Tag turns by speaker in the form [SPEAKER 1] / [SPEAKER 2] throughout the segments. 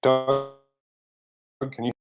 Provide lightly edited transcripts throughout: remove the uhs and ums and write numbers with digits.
[SPEAKER 1] Doug, can you?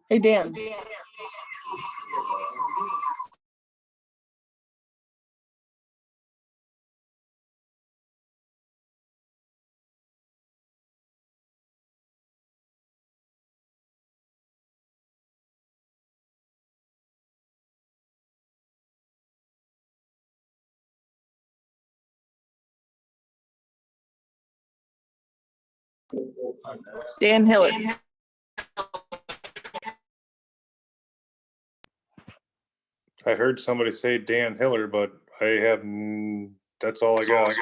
[SPEAKER 2] Hey, Dan. Dan Hiller.
[SPEAKER 1] I heard somebody say Dan Hiller, but I have, that's all I got.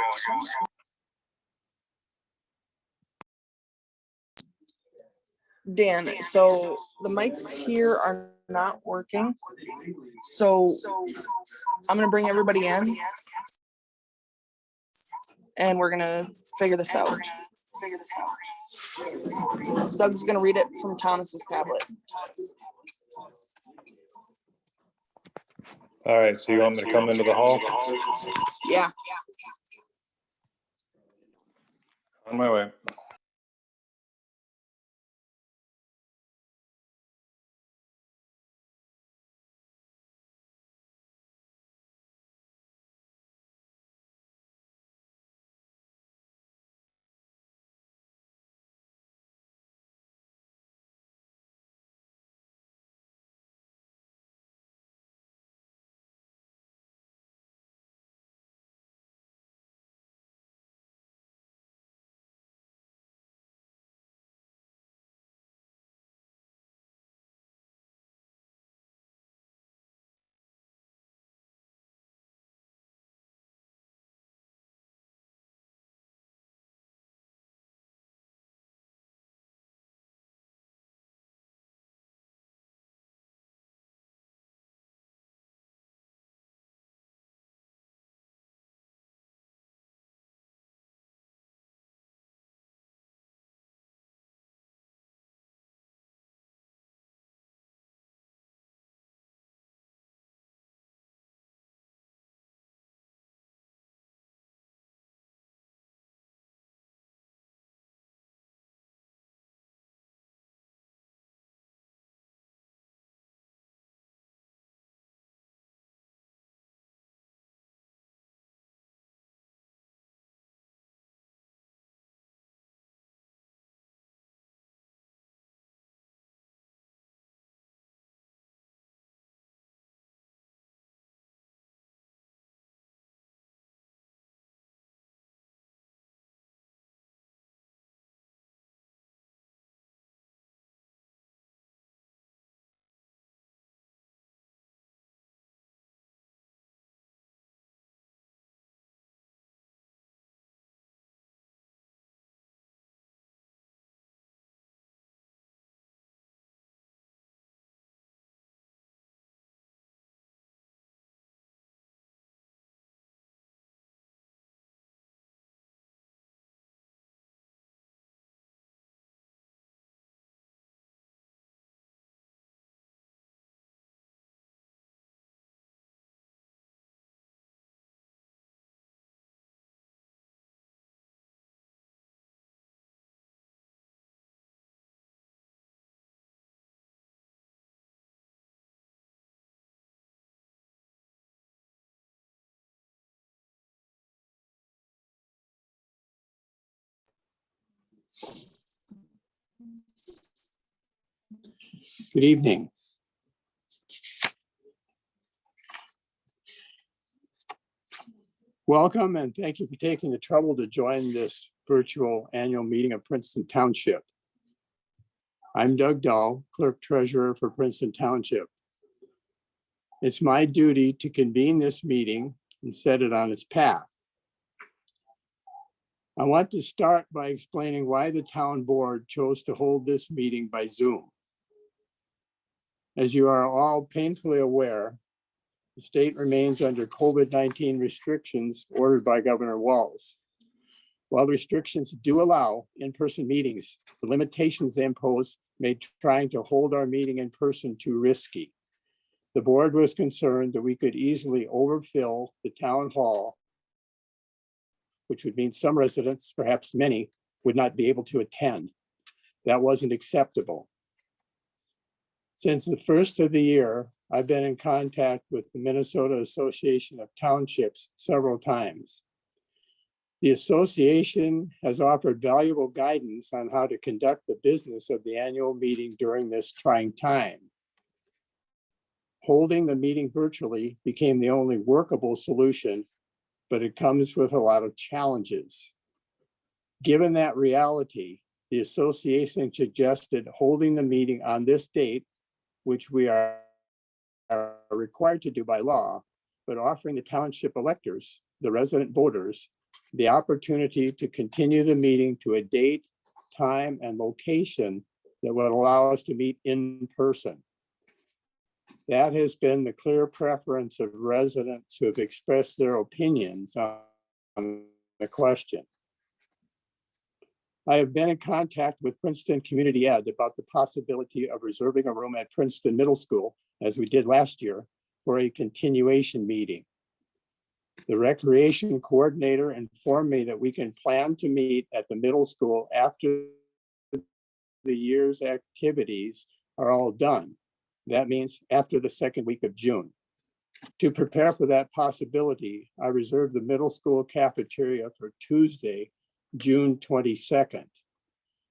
[SPEAKER 2] Dan, so the mics here are not working. So I'm going to bring everybody in and we're going to figure this out. Doug's going to read it from Thomas's tablet.
[SPEAKER 1] All right, so you want me to come into the hall?
[SPEAKER 2] Yeah.
[SPEAKER 1] On my way.
[SPEAKER 3] Good evening. Welcome and thank you for taking the trouble to join this virtual annual meeting of Princeton Township. I'm Doug Dahl, Clerk Treasurer for Princeton Township. It's my duty to convene this meeting and set it on its path. I want to start by explaining why the town board chose to hold this meeting by Zoom. As you are all painfully aware, the state remains under COVID-19 restrictions ordered by Governor Walz. While the restrictions do allow in-person meetings, the limitations they impose made trying to hold our meeting in person too risky. The board was concerned that we could easily overfill the town hall, which would mean some residents, perhaps many, would not be able to attend. That wasn't acceptable. Since the first of the year, I've been in contact with the Minnesota Association of Townships several times. The association has offered valuable guidance on how to conduct the business of the annual meeting during this trying time. Holding the meeting virtually became the only workable solution, but it comes with a lot of challenges. Given that reality, the association suggested holding the meeting on this date, which we are required to do by law, but offering the township electors, the resident voters, the opportunity to continue the meeting to a date, time, and location that would allow us to meet in person. That has been the clear preference of residents who have expressed their opinions on the question. I have been in contact with Princeton Community Ed about the possibility of reserving a room at Princeton Middle School, as we did last year, for a continuation meeting. The recreation coordinator informed me that we can plan to meet at the middle school after the year's activities are all done. That means after the second week of June. To prepare for that possibility, I reserved the middle school cafeteria for Tuesday, June 22nd.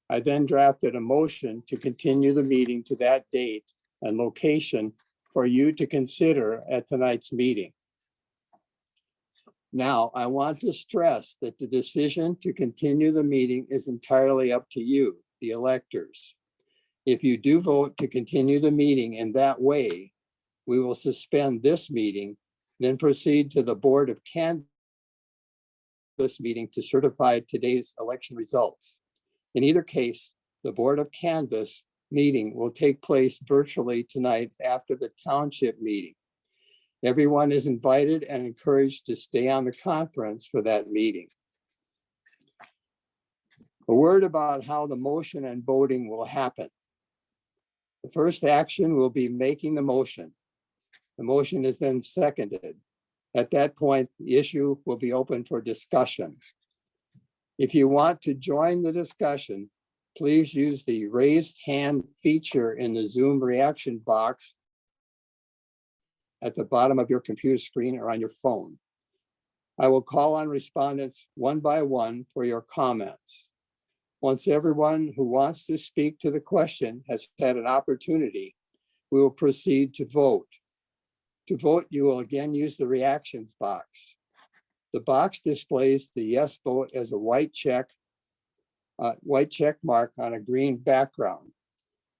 [SPEAKER 3] I then drafted a motion to continue the meeting to that date and location for you to consider at tonight's meeting. Now, I want to stress that the decision to continue the meeting is entirely up to you, the electors. If you do vote to continue the meeting in that way, we will suspend this meeting, then proceed to the Board of Canvass meeting to certify today's election results. In either case, the Board of Canvass meeting will take place virtually tonight after the township meeting. Everyone is invited and encouraged to stay on the conference for that meeting. A word about how the motion and voting will happen. The first action will be making the motion. The motion is then seconded. At that point, the issue will be open for discussion. If you want to join the discussion, please use the raised hand feature in the Zoom reaction box at the bottom of your computer screen or on your phone. I will call on respondents one by one for your comments. Once everyone who wants to speak to the question has had an opportunity, we will proceed to vote. To vote, you will again use the reactions box. The box displays the yes vote as a white check mark on a green background.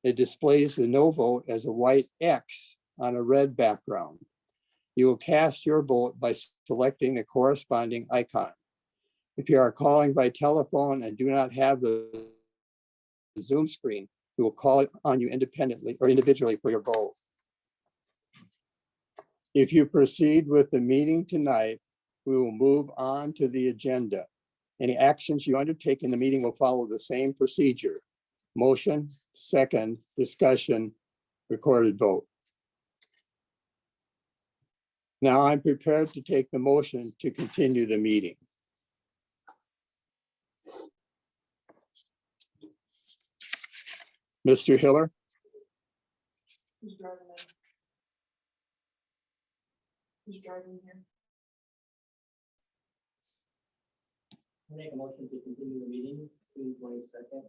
[SPEAKER 3] It displays the no vote as a white X on a red background. You will cast your vote by selecting the corresponding icon. If you are calling by telephone and do not have the Zoom screen, we will call on you independently or individually for your vote. If you proceed with the meeting tonight, we will move on to the agenda. Any actions you undertake in the meeting will follow the same procedure. Motion, second, discussion, recorded vote. Now I'm prepared to take the motion to continue the meeting. Mr. Hiller?
[SPEAKER 2] Who's driving in? Who's driving here?
[SPEAKER 4] Make a motion to continue the meeting June 22nd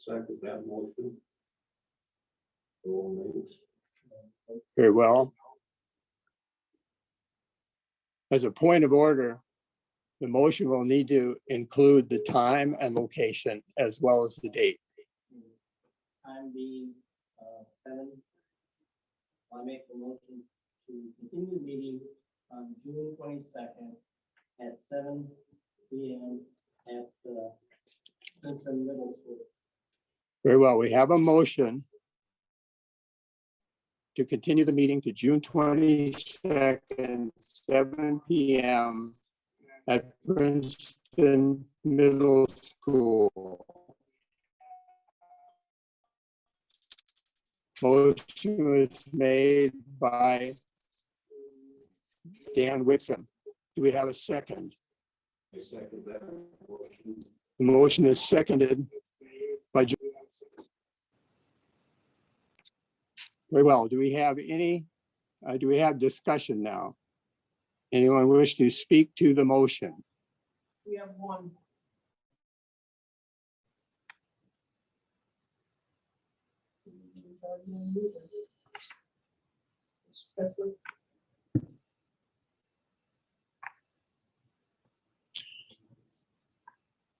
[SPEAKER 4] second that motion.
[SPEAKER 3] Very well. As a point of order, the motion will need to include the time and location as well as the date.
[SPEAKER 5] Time being 7. I make the motion to continue the meeting on June 22nd at 7 p.m. at Princeton Middle School.
[SPEAKER 3] Very well, we have a motion to continue the meeting to June 22nd, 7 p.m. at Princeton Middle School. Motion was made by Dan Whitson. Do we have a second?
[SPEAKER 4] I second that motion.
[SPEAKER 3] The motion is seconded by. Very well. Do we have any, do we have discussion now? Anyone wish to speak to the motion?
[SPEAKER 2] We have one.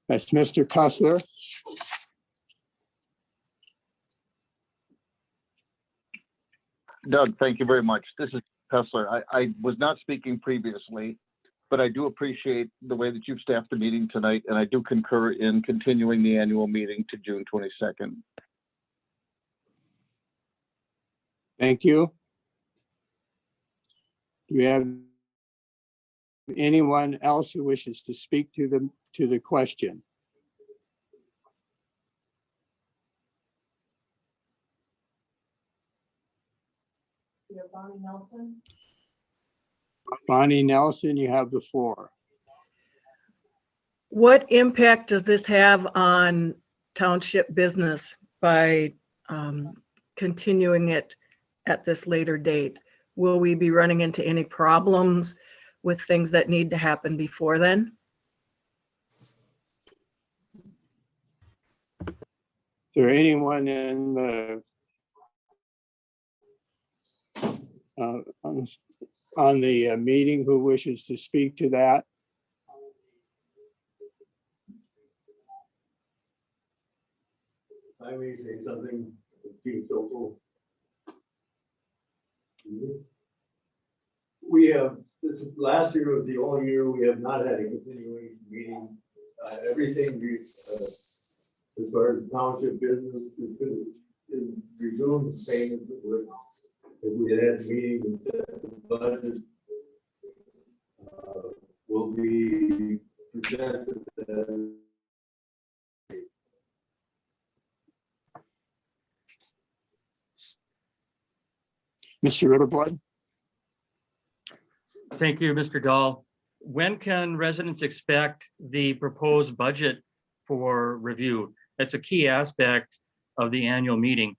[SPEAKER 3] That's Mr. Kusler.
[SPEAKER 6] Doug, thank you very much. This is Kusler. I was not speaking previously, but I do appreciate the way that you've staffed the meeting tonight, and I do concur in continuing the annual meeting to June 22nd.
[SPEAKER 3] Thank you. Do we have anyone else who wishes to speak to the question?
[SPEAKER 2] We have Bonnie Nelson.
[SPEAKER 3] Bonnie Nelson, you have the floor.
[SPEAKER 7] What impact does this have on township business by continuing it at this later date? Will we be running into any problems with things that need to happen before then?
[SPEAKER 3] Is there anyone in the on the meeting who wishes to speak to that?
[SPEAKER 4] I may say something, Eugene Stoeckel. We have, last year was the only year we have not had a continuation meeting. Everything as far as township business is resumed the same as it would if we had a meeting and set the budget. Will be presented as
[SPEAKER 3] Mr. Riverblood?
[SPEAKER 8] Thank you, Mr. Dahl. When can residents expect the proposed budget for review? That's a key aspect of the annual meeting.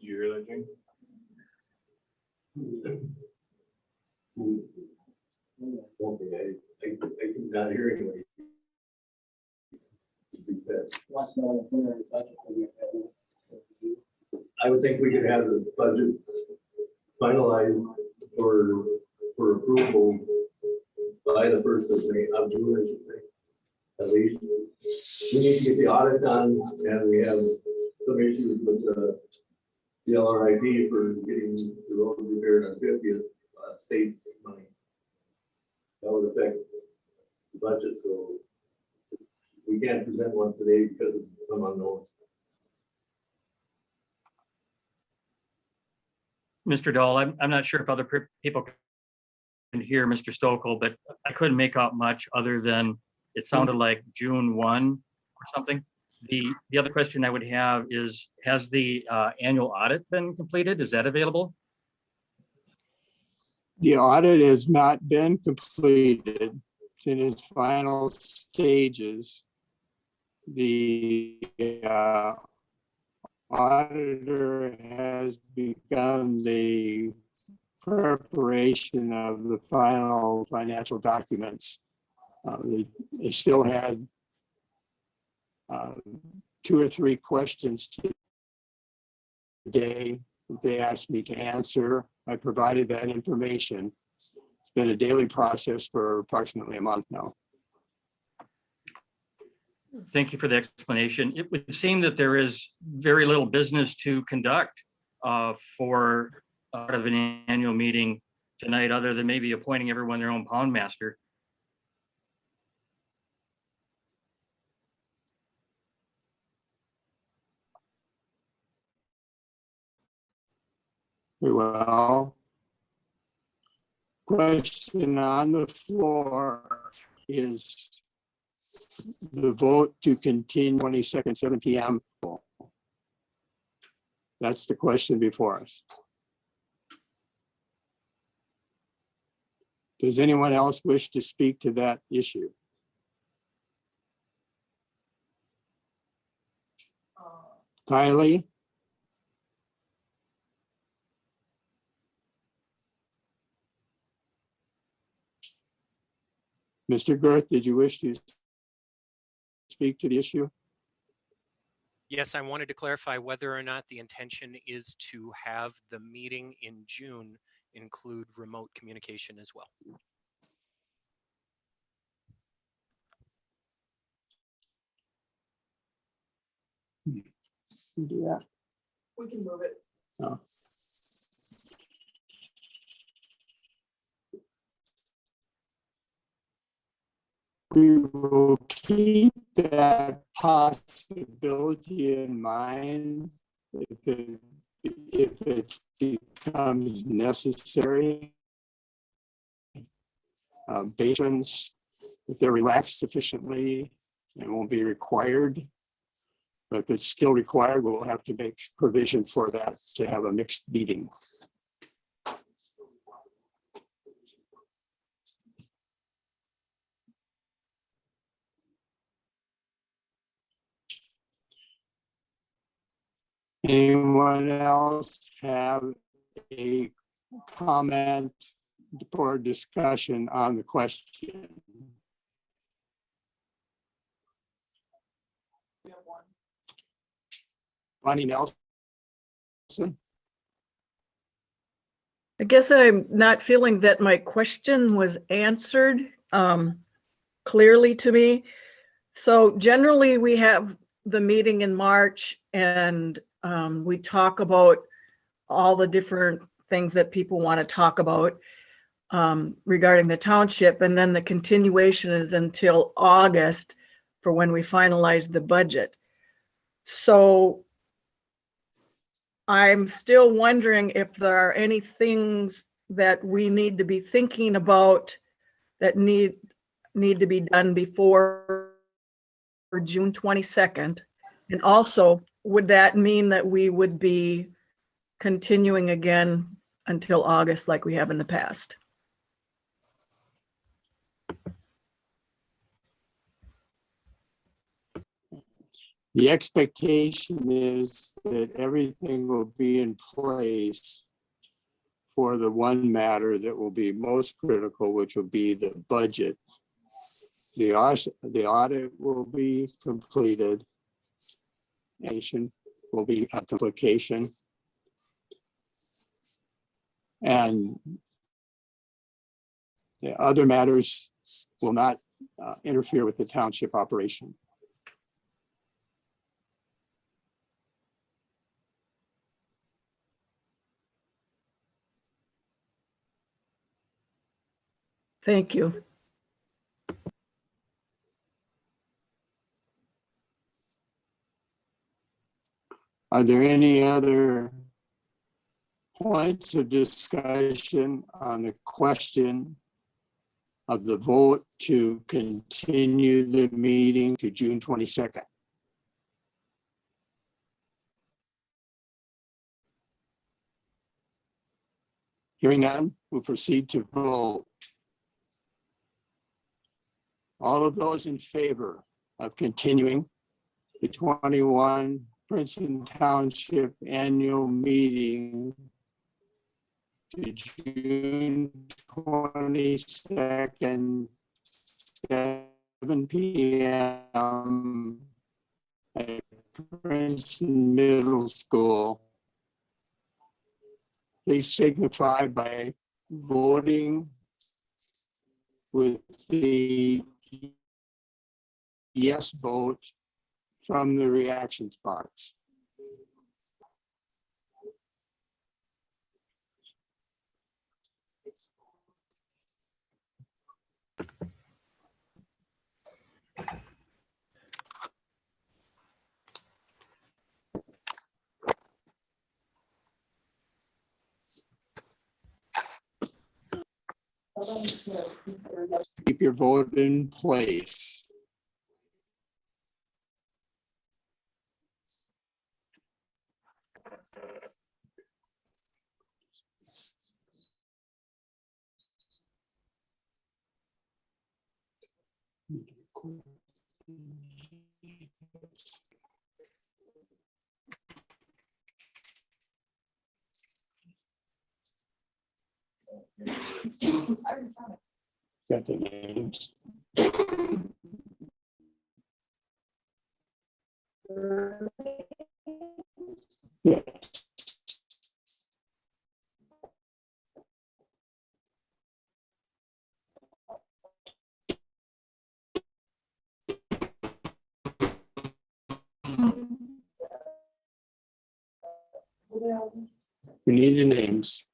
[SPEAKER 1] Did you hear that, Jane?
[SPEAKER 4] I could not hear anybody.
[SPEAKER 5] What's more than preliminary budget for the
[SPEAKER 4] I would think we could have the budget finalized for approval by the first of June, I should say. At least, we need to get the audit done, and we have some issues with the LRIP for getting the road repaired on 50th state's money. That would affect the budget, so we can't present one today because of some unknowns.
[SPEAKER 8] Mr. Dahl, I'm not sure if other people can hear Mr. Stoeckel, but I couldn't make out much other than it sounded like June 1 or something. The other question I would have is, has the annual audit been completed? Is that available?
[SPEAKER 3] The audit has not been completed. It's in its final stages. The auditor has begun the preparation of the final financial documents. They still had 2 or 3 questions today that they asked me to answer. I provided that information. It's been a daily process for approximately a month now.
[SPEAKER 8] Thank you for the explanation. It would seem that there is very little business to conduct for part of an annual meeting tonight, other than maybe appointing everyone their own pound master.
[SPEAKER 3] Well, question on the floor is the vote to continue 22nd, 7 p.m. That's the question before us. Does anyone else wish to speak to that issue? Kylie? Mr. Girth, did you wish to speak to the issue?
[SPEAKER 9] Yes, I wanted to clarify whether or not the intention is to have the meeting in June include remote communication as well.
[SPEAKER 3] Do that.
[SPEAKER 2] We can move it.
[SPEAKER 3] No. We will keep that possibility in mind if it becomes necessary. Patrons, if they're relaxed sufficiently, it won't be required. But if it's still required, we'll have to make provision for that to have a mixed meeting. Anyone else have a comment or discussion on the question?
[SPEAKER 2] We have one.
[SPEAKER 3] Bonnie Nelson?
[SPEAKER 7] I guess I'm not feeling that my question was answered clearly to me. So generally we have the meeting in March and we talk about all the different things that people want to talk about regarding the township. And then the continuation is until August for when we finalize the budget. So I'm still wondering if there are any things that we need to be thinking about that need to be done before June 22nd. And also, would that mean that we would be continuing again until August like we have in the past?
[SPEAKER 3] The expectation is that everything will be in place for the one matter that will be most critical, which will be the budget. The audit will be completed. Nation will be a complication. And the other matters will not interfere with the township operation.
[SPEAKER 7] Thank you.
[SPEAKER 3] Are there any other points of discussion on the question of the vote to continue the meeting to June 22nd? Hearing none, we'll proceed to vote. All of those in favor of continuing the 21 Princeton Township annual meeting to June 22nd, 7 p.m. at Princeton Middle School. Please signify by voting with the yes vote from the reactions box. Keep your vote in place. Got the names. Yeah. We need the names.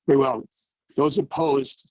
[SPEAKER 3] Very well. Those opposed.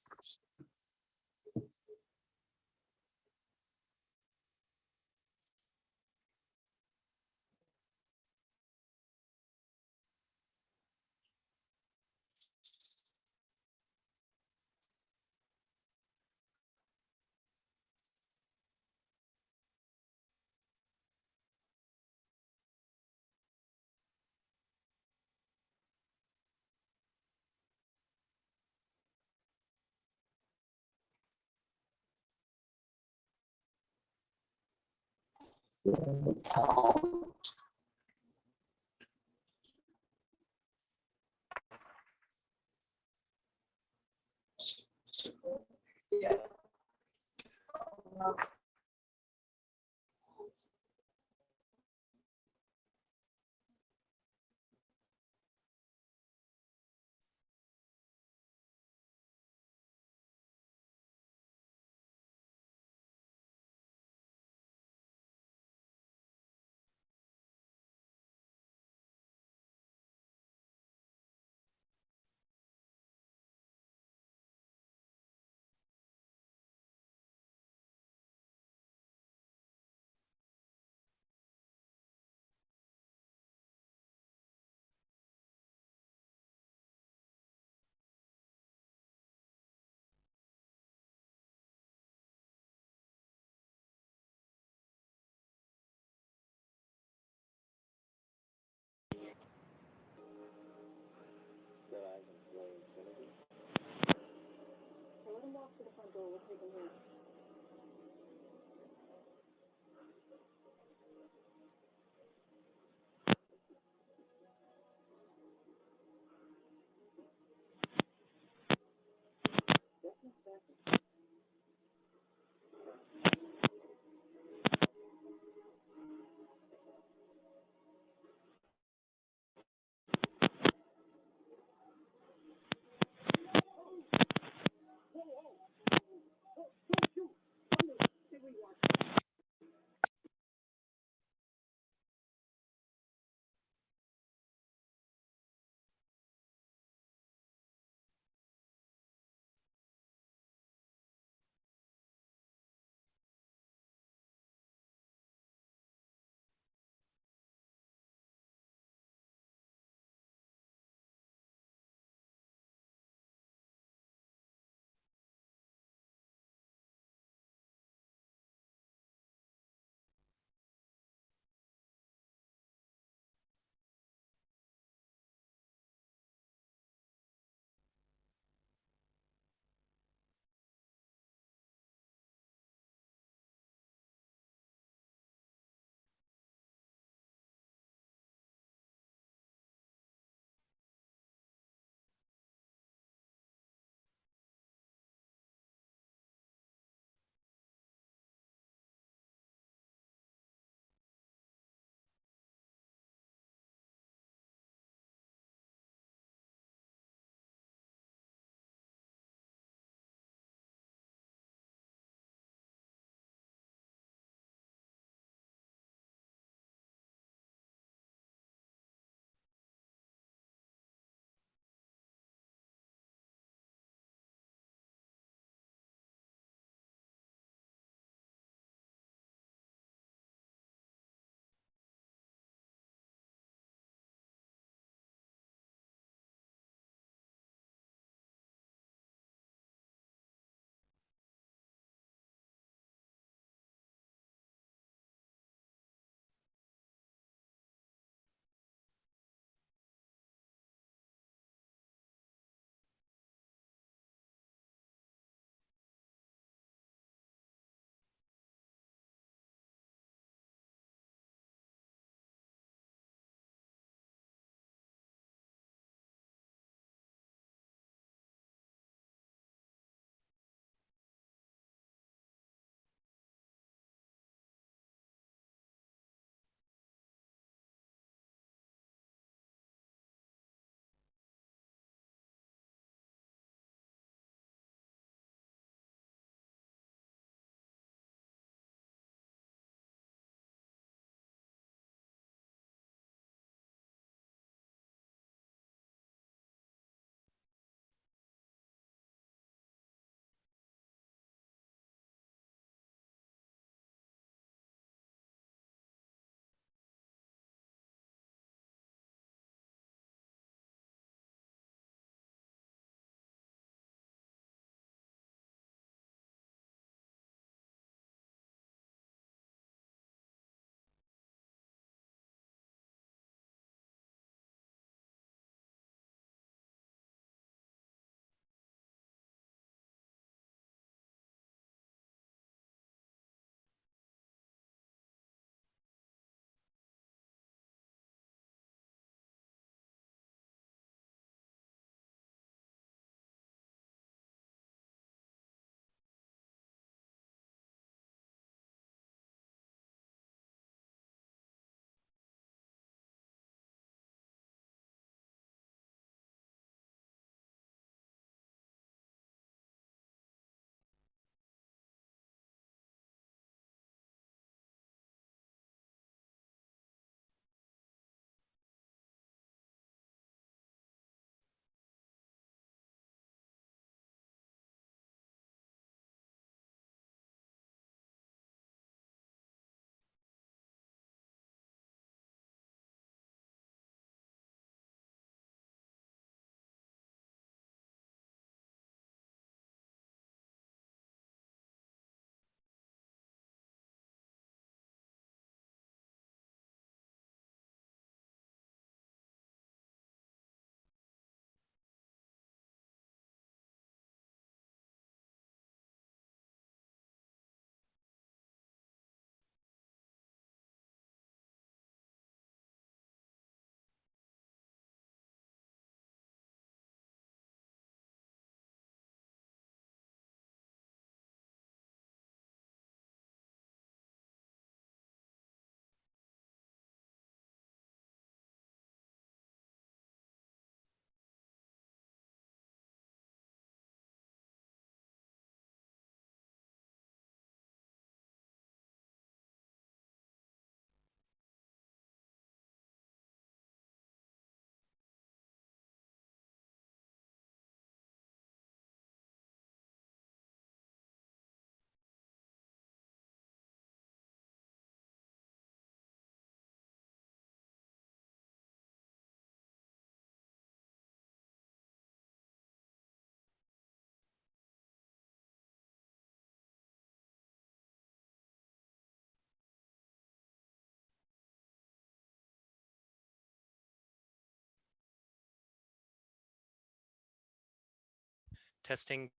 [SPEAKER 9] Testing.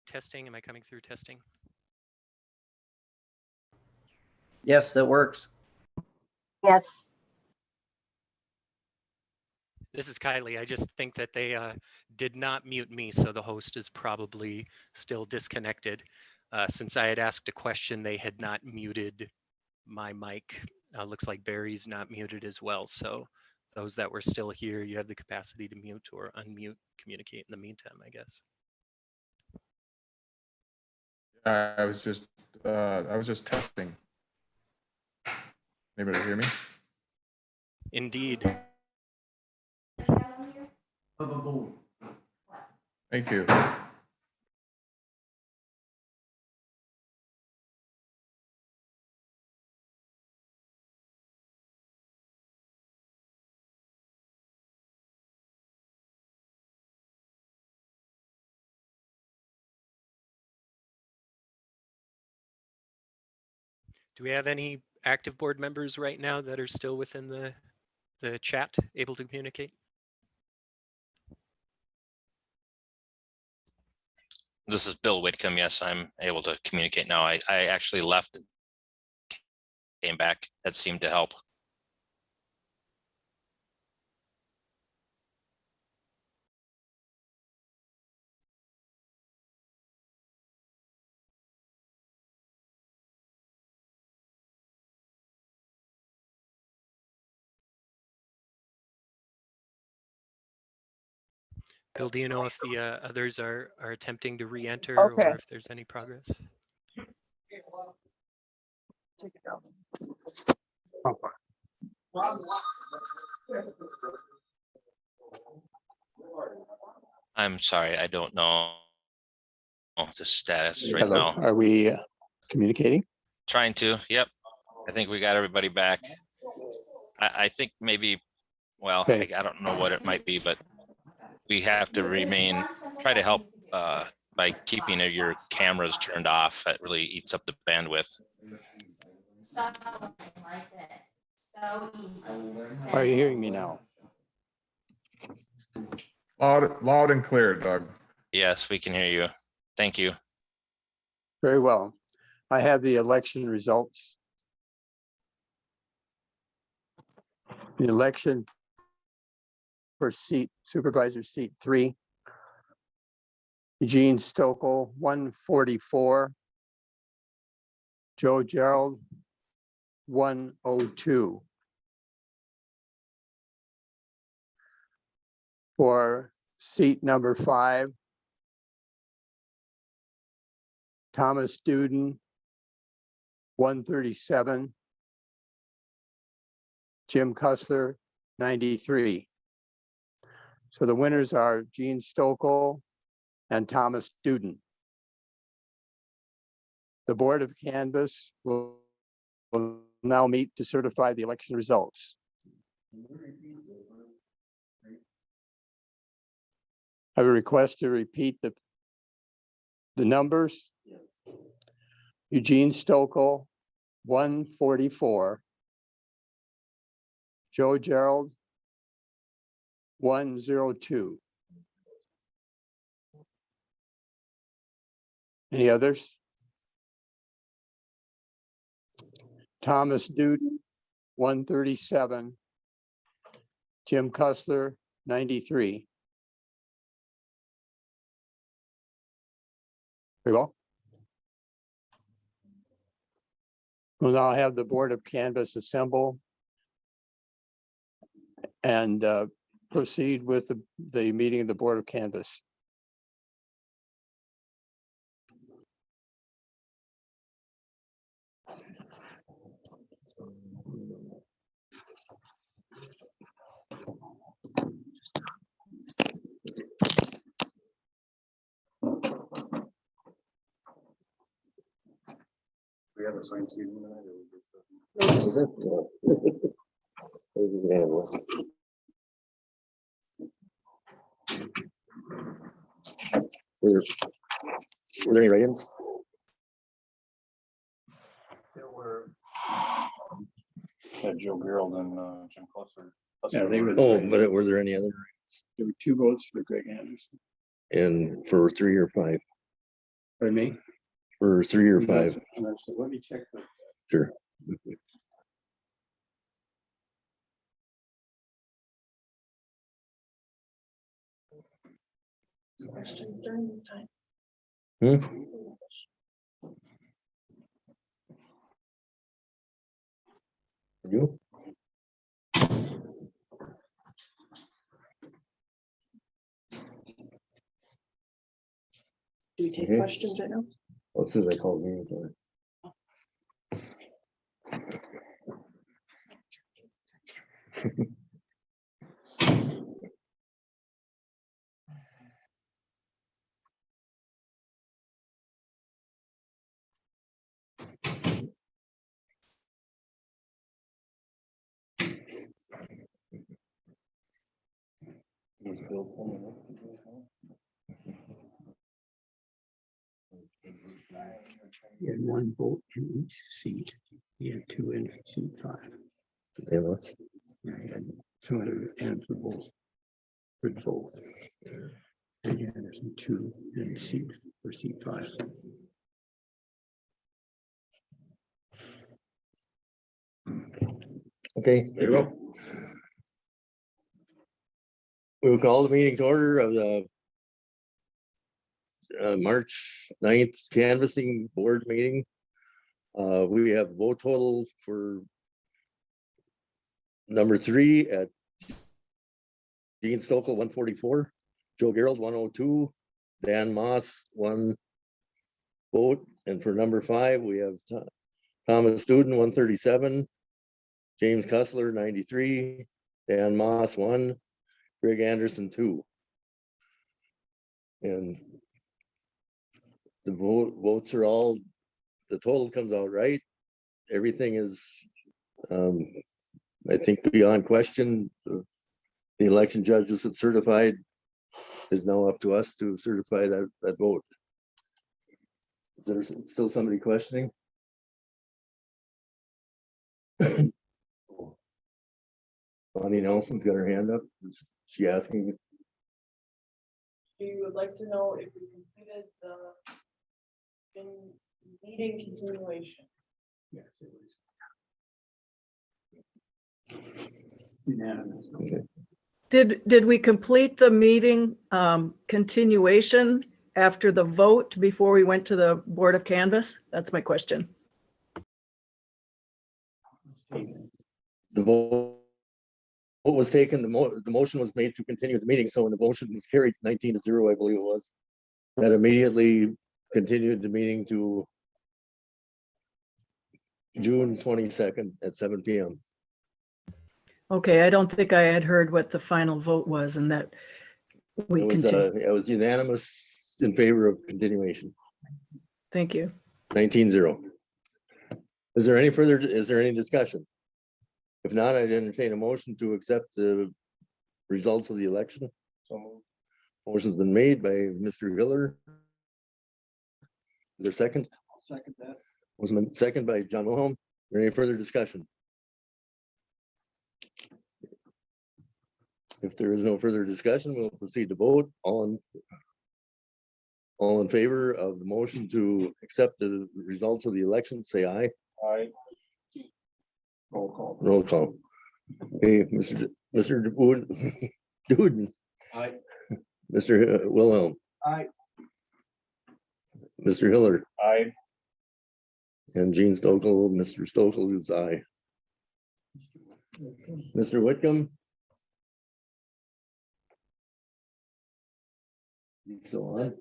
[SPEAKER 9] Testing, am I coming through testing?
[SPEAKER 10] Yes, that works.
[SPEAKER 11] Yes.
[SPEAKER 9] This is Kylie. I just think that they did not mute me, so the host is probably still disconnected. Since I had asked a question, they had not muted my mic. Looks like Barry's not muted as well. So those that were still here, you have the capacity to mute or unmute, communicate in the meantime, I guess.
[SPEAKER 12] I was just testing. Anybody hear me?
[SPEAKER 9] Indeed.
[SPEAKER 12] Thank you.
[SPEAKER 9] Do we have any active board members right now that are still within the chat, able to communicate?
[SPEAKER 13] This is Bill Whitcomb. Yes, I'm able to communicate now. I actually left and came back. That seemed to help.
[SPEAKER 9] Bill, do you know if the others are attempting to re-enter
[SPEAKER 2] Okay.
[SPEAKER 9] or if there's any progress?
[SPEAKER 13] I'm sorry, I don't know the status right
[SPEAKER 3] Hello,
[SPEAKER 13] now.
[SPEAKER 3] are we communicating?
[SPEAKER 13] Trying to, yep. I think we got everybody back. I think maybe, well,
[SPEAKER 3] Okay.
[SPEAKER 13] I don't know what it might be, but we have to try to help by keeping your cameras turned off. That really eats up the bandwidth.
[SPEAKER 3] Are you hearing me now?
[SPEAKER 12] Loud and clear, Doug.
[SPEAKER 13] Yes, we can hear you. Thank you.
[SPEAKER 3] Very well. I have the election results. The election for supervisor seat 3. Eugene Stoeckel, 144. Gerold, 102. For seat number 5, Thomas Duden, 137. Jim Kusler, 93. So the winners are Gene Stoeckel and Thomas Duden. The Board of Canvass will now meet to certify the election results. I have a request to repeat the numbers. Eugene Stoeckel, 144. Gerold, 102. Any others? Thomas Duden, 137. Jim Kusler, 93. Very well. We'll now have the Board of Canvass assemble and proceed with the meeting of the Board of Canvass.
[SPEAKER 4] We have a sign season tonight.
[SPEAKER 10] Were there any write-ins?
[SPEAKER 1] There were Joe Gerold and Jim Kusler.
[SPEAKER 3] Yeah, they were.
[SPEAKER 10] Oh, but were there any other?
[SPEAKER 3] There were 2 votes for Greg Anderson.
[SPEAKER 4] And for 3 or 5,
[SPEAKER 3] Pardon me?
[SPEAKER 4] for 3 or 5,
[SPEAKER 3] Let me check.
[SPEAKER 4] sure.
[SPEAKER 2] Questions during this time.
[SPEAKER 4] Hmm? You?
[SPEAKER 2] Do we take
[SPEAKER 4] Okay.
[SPEAKER 2] questions right now?
[SPEAKER 4] Well, as soon as I call Zane for it.
[SPEAKER 3] He had 1 vote in each seat. He had 2 in seat 5.
[SPEAKER 4] Yeah, let's-
[SPEAKER 3] Yeah, he had somebody and for both. For both. And yeah, there's 2 in seat for seat 5.
[SPEAKER 4] Okay, there you go. We'll call the meeting to order of the March 9th canvassing board meeting. We have vote total for number 3 at Eugene Stoeckel, 144, Joe Gerold, 102, Dan Moss, 1 vote, and for number 5, we have Thomas Duden, 137, James Kusler, 93, Dan Moss, 1, Greg Anderson, 2. And the votes are all, the total comes out right. Everything is, I think, beyond question. The election judges have certified. Is now up to us to certify that vote. Is there still somebody questioning? Bonnie Nelson's got her hand up. Is she asking?
[SPEAKER 2] We would like to know if we completed the meeting continuation.
[SPEAKER 3] Yes, it was. Unanimous.
[SPEAKER 4] Okay.
[SPEAKER 7] Did we complete the meeting continuation after the vote before we went to the Board of Canvas? That's my question.
[SPEAKER 4] The vote was taken, the motion was made to continue the meeting, so when the motion was carried 19-0, I believe it was. That immediately continued the meeting to June 22nd at 7 p.m.
[SPEAKER 7] Okay, I don't think I had heard what the final vote was and that we continue.
[SPEAKER 4] It was unanimous in favor of continuation,
[SPEAKER 7] Thank you.
[SPEAKER 4] 19-0. Is there any discussion? If not, I'd entertain a motion to accept the results of the election. So motion's been made by Mr. Hiller. Is there a second?
[SPEAKER 3] Second that.
[SPEAKER 4] Was second by John Wilhelm. Is there any further discussion? If there is no further discussion, we'll proceed to vote. All in favor of the motion to accept the results of the election, say aye.
[SPEAKER 1] Aye.
[SPEAKER 3] Roll call.
[SPEAKER 4] Roll call. Okay, Mr. Duden.
[SPEAKER 3] Aye.
[SPEAKER 4] Mr. Wilhelm.
[SPEAKER 3] Aye.
[SPEAKER 4] Mr. Hiller.
[SPEAKER 1] Aye.
[SPEAKER 4] And Gene Stoeckel, Mr. Stoeckel is aye. Mr. Whitcomb. Is he still on?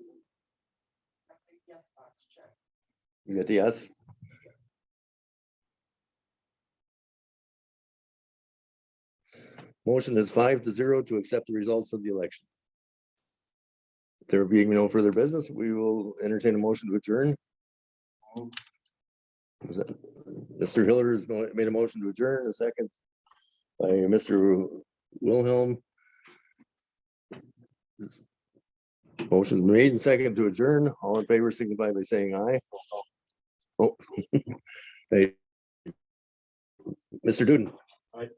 [SPEAKER 4] You got the yes? Motion is 5-0 to accept the results of the election. There being no further business, we will entertain a motion to adjourn. Mr. Hiller has made a motion to adjourn, a second by Mr. Wilhelm. Motion's made and second to adjourn. All in favor signify by saying aye. Oh. Hey. Mr. Duden.
[SPEAKER 1] Aye.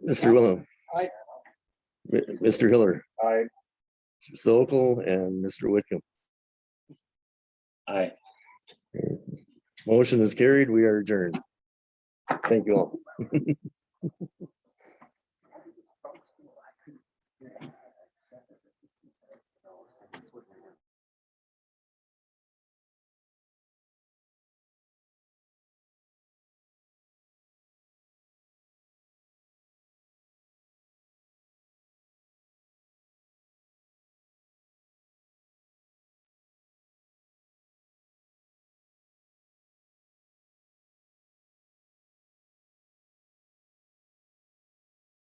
[SPEAKER 4] Mr. Wilhelm.
[SPEAKER 3] Aye.
[SPEAKER 4] Mr. Hiller.
[SPEAKER 1] Aye.
[SPEAKER 10] Mr. Stoeckel and Mr. Whitcomb.
[SPEAKER 4] Aye.
[SPEAKER 10] Motion is carried. We are adjourned. Thank you all.